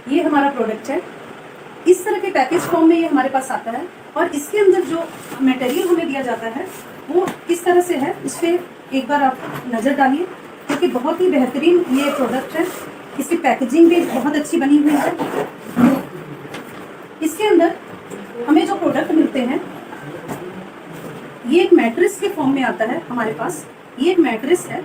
ये हमारा प्रोडक्ट है। इस तरह के पैकेज फॉर्म में ये हमारे पास आता है और इसके अंदर जो मटेरियल हमें दिया जाता है वो इस तरह से है। इस पर एक बार आप नज़र डालिए क्योंकि बहुत ही बेहतरीन ये प्रोडक्ट है। इसकी पैकेजिंग भी बहुत अच्छी बनी हुई है। इसके अंदर हमें जो प्रोडक्ट मिलते हैं ये एक मैट्रेस के फॉर्म में आता है हमारे पास। ये एक मैट्रेस है,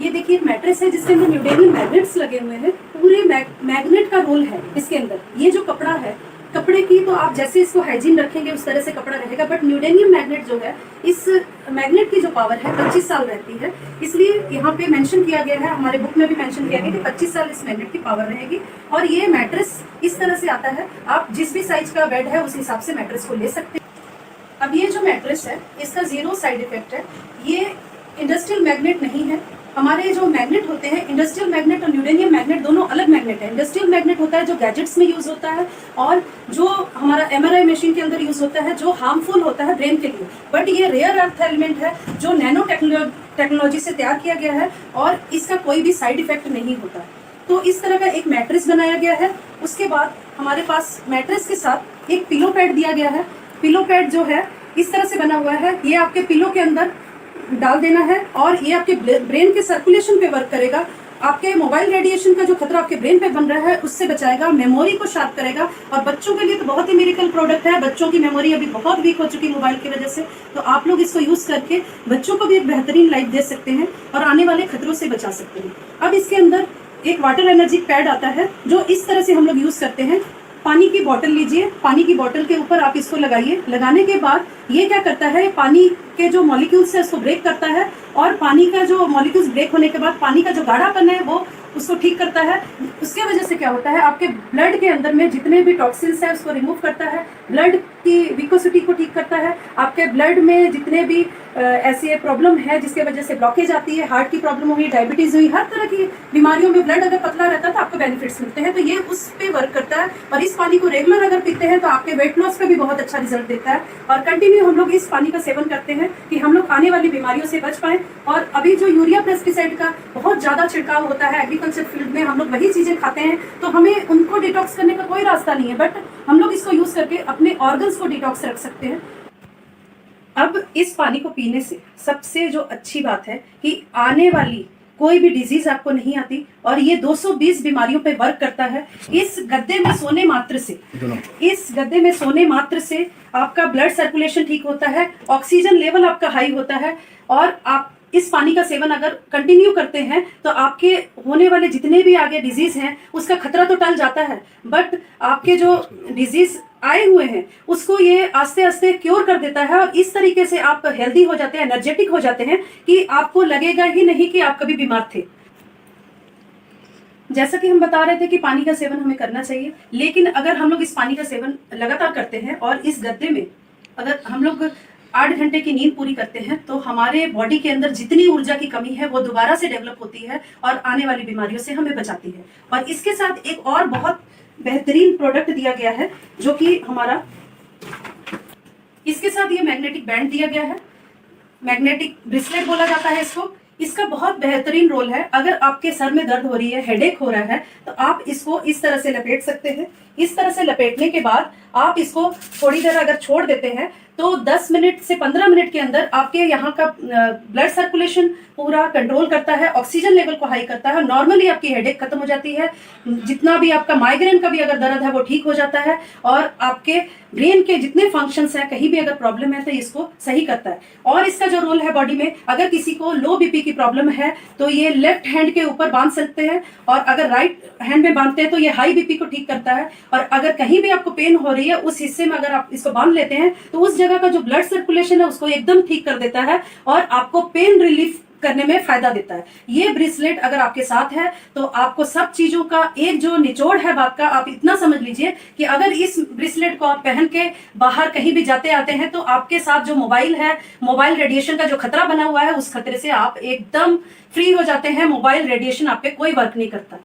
ये देखिए एक मैट्रेस है जिसके अंदर न्यूडेनियम मैग्नेट्स लगे हुए हैं। पूरे मैग्नेट का रोल है इसके अंदर। ये जो कपड़ा है, कपड़े की तो आप जैसे इसको हाइजीन रखेंगे उस तरह से कपड़ा रहेगा, बट न्यूडेनियम मैग्नेट जो है, इस मैग्नेट की जो पावर है 25 साल रहती है। इसलिए यहाँ पे मेंशन किया गया है, हमारे बुक में भी मेंशन किया गया कि 25 साल इस मैग्नेट की पावर रहेगी। और ये मैट्रेस इस तरह से आता है, आप जिस भी साइज का बेड है उस हिसाब से मैट्रेस को ले सकते हैं। अब ये जो मैट्रेस है इसका 0 साइड इफेक्ट है। ये इंडस्ट्रियल मैग्नेट नहीं है। हमारे जो मैग्नेट होते हैं, इंडस्ट्रियल मैग्नेट और न्यूडेनियम मैग्नेट दोनों अलग मैग्नेट है। इंडस्ट्रियल मैग्नेट होता है जो गैजेट्स में यूज होता है और जो हमारा MRI मशीन के अंदर यूज होता है, जो हार्मफुल होता है ब्रेन के लिए। बट ये रेयर अर्थ एलिमेंट है जो नैनो टेक्नोलॉजी से तैयार किया गया है और इसका कोई भी साइड इफेक्ट नहीं होता। तो इस तरह का एक मैट्रेस बनाया गया है। उसके बाद हमारे पास मैट्रेस के साथ एक पिलो पैड दिया गया है। पिलो पैड जो है इस तरह से बना हुआ है, ये आपके पिलो के अंदर डाल देना है और ये आपके ब्रेन के सर्कुलेशन पे वर्क करेगा। आपके मोबाइल रेडिएशन का जो खतरा आपके ब्रेन पे बन रहा है उससे बचाएगा, मेमोरी को शार्प करेगा। और बच्चों के लिए तो बहुत ही मिरेकल प्रोडक्ट है। बच्चों की मेमोरी अभी बहुत वीक हो चुकी है मोबाइल की वजह से, तो आप लोग इसको यूज करके बच्चों को भी एक बेहतरीन लाइफ दे सकते हैं और आने वाले खतरों से बचा सकते हैं। अब इसके अंदर एक वाटर एनर्जी पैड आता है जो इस तरह से हम लोग यूज करते हैं। पानी की बोतल लीजिए, पानी की बोतल के ऊपर आप इसको लगाइए। लगाने के बाद ये क्या करता है, पानी के जो मॉलिक्यूल्स है उसको ब्रेक करता है और पानी का जो मॉलिक्यूल्स ब्रेक होने के बाद पानी का जो गाढ़ापन है वो उसको ठीक करता है। उसके वजह से क्या होता है, आपके ब्लड के अंदर में जितने भी टॉक्सिन्स है उसको रिमूव करता है, ब्लड की विकोसिटी को ठीक करता है। आपके ब्लड में जितने भी ऐसी प्रॉब्लम है जिसके वजह से ब्लॉकेज आती है, हार्ट की प्रॉब्लम हुई, डायबिटीज हुई, हर तरह की बीमारियों में ब्लड अगर पतला रहता है तो आपको बेनिफिट्स मिलते हैं। तो ये उस पे वर्क करता है और इस पानी को रेगुलर अगर पीते हैं तो आपके वेट लॉस का भी बहुत अच्छा रिजल्ट देता है। और कंटिन्यू हम लोग इस पानी का सेवन करते हैं कि हम लोग आने वाली बीमारियों से बच पाएं। और अभी जो यूरिया पेस्टिसाइड का बहुत ज्यादा छिड़काव होता है एग्रीकल्चर फील्ड में, हम लोग वही चीजें खाते हैं, तो हमें उनको डिटॉक्स करने का कोई रास्ता नहीं है। बट हम लोग इसको यूज करके अपने ऑर्गन्स को डिटॉक्स रख सकते हैं। अब इस पानी को पीने से सबसे जो अच्छी बात है कि आने वाली कोई भी डिजीज आपको नहीं आती और ये 220 बीमारियों पे वर्क करता है। इस गद्दे में सोने मात्र से आपका ब्लड सर्कुलेशन ठीक होता है, ऑक्सीजन लेवल आपका हाई होता है और आप इस पानी का सेवन अगर कंटिन्यू करते हैं तो आपके होने वाले जितने भी आगे डिजीज हैं उसका खतरा तो टल जाता है, बट आपके जो डिजीज आए हुए हैं उसको ये आस्ते आस्ते क्योर कर देता है और इस तरीके से आप हेल्दी हो जाते हैं, एनर्जेटिक हो जाते हैं कि आपको लगेगा ही नहीं कि आप कभी बीमार थे। जैसा कि हम बता रहे थे कि पानी का सेवन हमें करना चाहिए, लेकिन अगर हम लोग इस पानी का सेवन लगातार करते हैं और इस गद्दे में अगर हम लोग 8 घंटे की नींद पूरी करते हैं तो हमारे बॉडी के अंदर जितनी ऊर्जा की कमी है वो दोबारा से डेवलप होती है और आने वाली बीमारियों से हमें बचाती है। और इसके साथ एक और बहुत बेहतरीन प्रोडक्ट दिया गया है जो कि हमारा, इसके साथ ये मैग्नेटिक बैंड दिया गया है, मैग्नेटिक ब्रेसलेट बोला जाता है इसको। इसका बहुत बेहतरीन रोल है। अगर आपके सर में दर्द हो रही है, हेडेक हो रहा है, तो आप इसको इस तरह से लपेट सकते हैं। इस तरह से लपेटने के बाद आप इसको थोड़ी देर अगर छोड़ देते हैं तो 10 मिनट से 15 मिनट के अंदर आपके यहाँ का ब्लड सर्कुलेशन पूरा कंट्रोल करता है, ऑक्सीजन लेवल को हाई करता है, नॉर्मली आपकी हेडेक खत्म हो जाती है, जितना भी आपका माइग्रेन का भी अगर दर्द है वो ठीक हो जाता है और आपके ब्रेन के जितने फंक्शंस हैं कहीं भी अगर प्रॉब्लम है तो इसको सही करता है। और इसका जो रोल है बॉडी में, अगर किसी को लो बीपी की प्रॉब्लम है तो ये लेफ्ट हैंड के ऊपर बांध सकते हैं और अगर राइट हैंड में बांधते हैं तो ये हाई बीपी को ठीक करता है। और अगर कहीं भी आपको पेन हो रही है उस हिस्से में अगर आप इसको बांध लेते हैं तो उस जगह का जो ब्लड सर्कुलेशन है उसको एकदम ठीक कर देता है और आपको पेन रिलीफ करने में फायदा देता है। ये ब्रेसलेट अगर आपके साथ है तो आपको सब चीजों का एक जो निचोड़ है बात का, आप इतना समझ लीजिए कि अगर इस ब्रेसलेट को आप पहन के बाहर कहीं भी जाते आते हैं तो आपके साथ जो मोबाइल है, मोबाइल रेडिएशन का जो खतरा बना हुआ है उस खतरे से आप एकदम फ्री हो जाते हैं। मोबाइल रेडिएशन आप पे कोई वर्क नहीं करता।